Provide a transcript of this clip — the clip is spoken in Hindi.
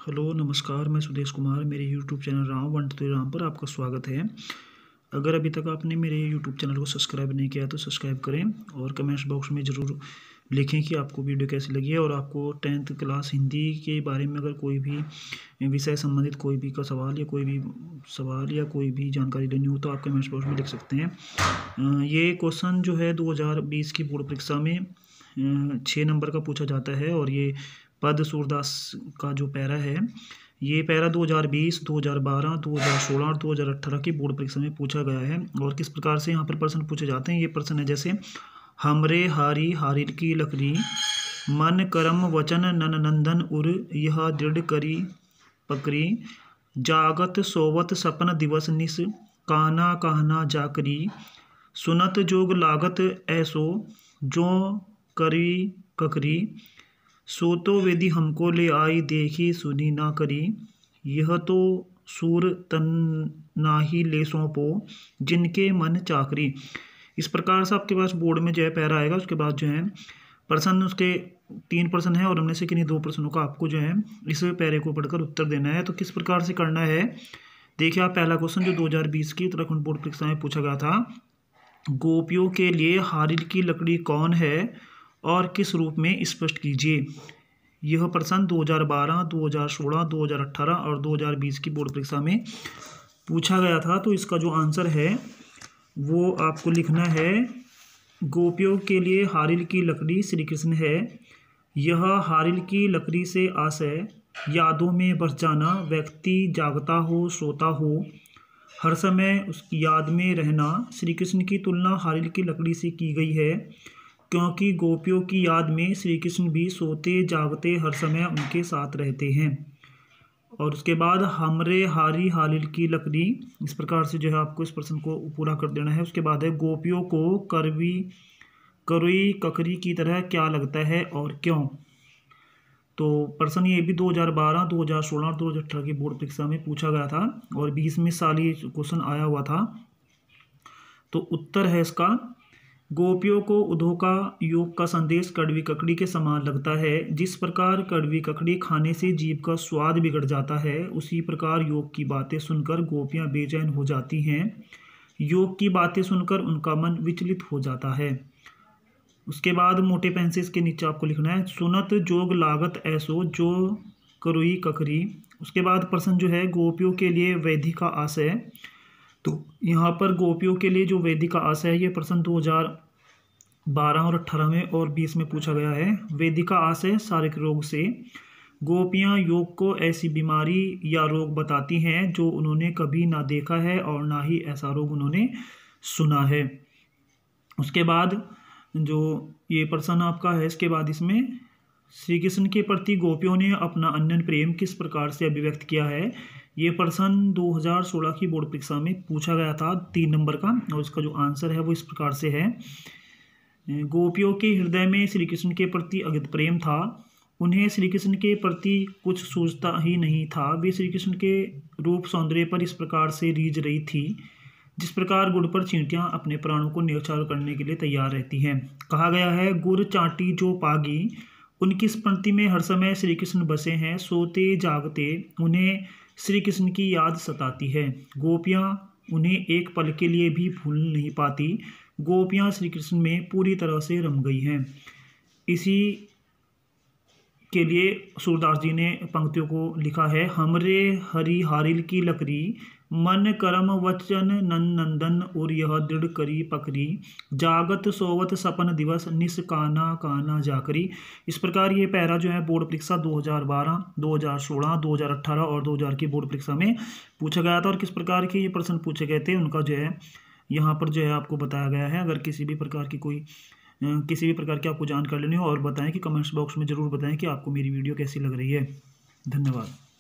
हेलो नमस्कार, मैं सुदेश कुमार। मेरे YouTube channel Ram one two Ram पर आपका स्वागत है। अगर अभी तक आपने मेरे यूट्यूब चैनल को सब्सक्राइब नहीं किया तो सब्सक्राइब करें और कमेंट्स बॉक्स में ज़रूर लिखें कि आपको वीडियो कैसी लगी है। और आपको 10th क्लास हिंदी के बारे में अगर कोई भी विषय संबंधित कोई भी का सवाल या कोई भी जानकारी लेनी हो तो आप कमेंट्स बॉक्स में लिख सकते हैं। ये क्वेश्चन जो है 2020 की बोर्ड परीक्षा में 6 नंबर का पूछा जाता है। और ये पद सूरदास का जो पैरा है, ये पैरा 2020, 2012, 2016 और 2018 की बोर्ड परीक्षा में पूछा गया है। और किस प्रकार से यहाँ पर प्रश्न पूछे जाते हैं, ये प्रश्न है जैसे हमरे हारी हारिर की लकड़ी, मन करम वचन नन नंदन उर यह दृढ़ करी पकरी, जागत सोवत सपन दिवस निस काना कहना जाकरी, सुनत जोग लागत ऐसो जो करी ककरी, सो तो वेदी हमको ले आई देखी सुनी ना करी, यह तो सूर तन नाही ले सौंपो जिनके मन चाकरी। इस प्रकार से आपके पास बोर्ड में जो है पैरा आएगा। उसके बाद जो है प्रश्न, उसके 3 प्रश्न है और उनमें से किन्हीं 2 प्रश्नों का आपको जो है इस पैरे को पढ़कर उत्तर देना है। तो किस प्रकार से करना है, देखिए आप पहला क्वेश्चन जो 2020 की उत्तराखंड बोर्ड परीक्षा में पूछा गया था, गोपियों के लिए हारिर की लकड़ी कौन है और किस रूप में स्पष्ट कीजिए। यह प्रश्न 2012, 2016, 2018 और 2020 की बोर्ड परीक्षा में पूछा गया था। तो इसका जो आंसर है वो आपको लिखना है, गोपियों के लिए हारिर की लकड़ी श्री कृष्ण है। यह हारिर की लकड़ी से आशय यादों में बस जाना, व्यक्ति जागता हो सोता हो हर समय उसकी याद में रहना। श्री कृष्ण की तुलना हारिर की लकड़ी से की गई है क्योंकि गोपियों की याद में श्री कृष्ण भी सोते जागते हर समय उनके साथ रहते हैं। और उसके बाद हमरे हारी हारिर की लकड़ी, इस प्रकार से जो है आपको इस प्रश्न को पूरा कर देना है। उसके बाद है गोपियों को करुई ककरी की तरह क्या लगता है और क्यों। तो प्रश्न ये भी 2012, 2016 और 2018 की बोर्ड परीक्षा में पूछा गया था और 20 साल ये क्वेश्चन आया हुआ था। तो उत्तर है इसका, गोपियों को उद्धव का योग का संदेश कड़वी ककड़ी के समान लगता है। जिस प्रकार कड़वी ककड़ी खाने से जीभ का स्वाद बिगड़ जाता है, उसी प्रकार योग की बातें सुनकर गोपियां बेचैन हो जाती हैं। योग की बातें सुनकर उनका मन विचलित हो जाता है। उसके बाद मोटे पेन से इसके नीचे आपको लिखना है, सुनत जोग लागत ऐसो जो करुई ककरी। उसके बाद प्रश्न जो है गोपियों के लिए वैधि का आशय। तो यहाँ पर गोपियों के लिए जो वेदी का आशय है, ये प्रश्न 2012 और 18 में और 20 में पूछा गया है। वेदी का आशय शारीरिक रोग से, गोपियाँ योग को ऐसी बीमारी या रोग बताती हैं जो उन्होंने कभी ना देखा है और ना ही ऐसा रोग उन्होंने सुना है। उसके बाद जो ये प्रश्न आपका है, इसके बाद इसमें श्री कृष्ण के प्रति गोपियों ने अपना अनन्य प्रेम किस प्रकार से अभिव्यक्त किया है। ये प्रश्न 2016 की बोर्ड परीक्षा में पूछा गया था 3 नंबर का। और इसका जो आंसर है वो इस प्रकार से है, गोपियों के हृदय में श्री कृष्ण के प्रति अगित प्रेम था। उन्हें श्री कृष्ण के प्रति कुछ सूझता ही नहीं था। वे श्री कृष्ण के रूप सौंदर्य पर इस प्रकार से रीझ रही थी जिस प्रकार गुड़ पर चींटियां अपने प्राणों को न्यौछावर करने के लिए तैयार रहती हैं। कहा गया है, गुड़ चाटी जो पागी, उनकी स्मृति में हर समय श्री कृष्ण बसे हैं। सोते जागते उन्हें श्री कृष्ण की याद सताती है। गोपियाँ उन्हें एक पल के लिए भी भूल नहीं पाती। गोपियाँ श्री कृष्ण में पूरी तरह से रम गई हैं। इसी के लिए सूरदास जी ने पंक्तियों को लिखा है, हमरे हरि हारिल की लकड़ी, मन करम वचन नन नंदन और यह दृढ़ करी पकड़ी, जागत सोवत सपन दिवस निस काना काना जाकरी। इस प्रकार ये पैरा जो है बोर्ड परीक्षा 2012, 2016, 2018 और 2000 की बोर्ड परीक्षा में पूछा गया था। और किस प्रकार के ये प्रश्न पूछे गए थे उनका जो है यहाँ पर जो है आपको बताया गया है। अगर किसी भी प्रकार की आपको जानकारी लेनी हो और बताएं कि कमेंट्स बॉक्स में ज़रूर बताएं कि आपको मेरी वीडियो कैसी लग रही है। धन्यवाद।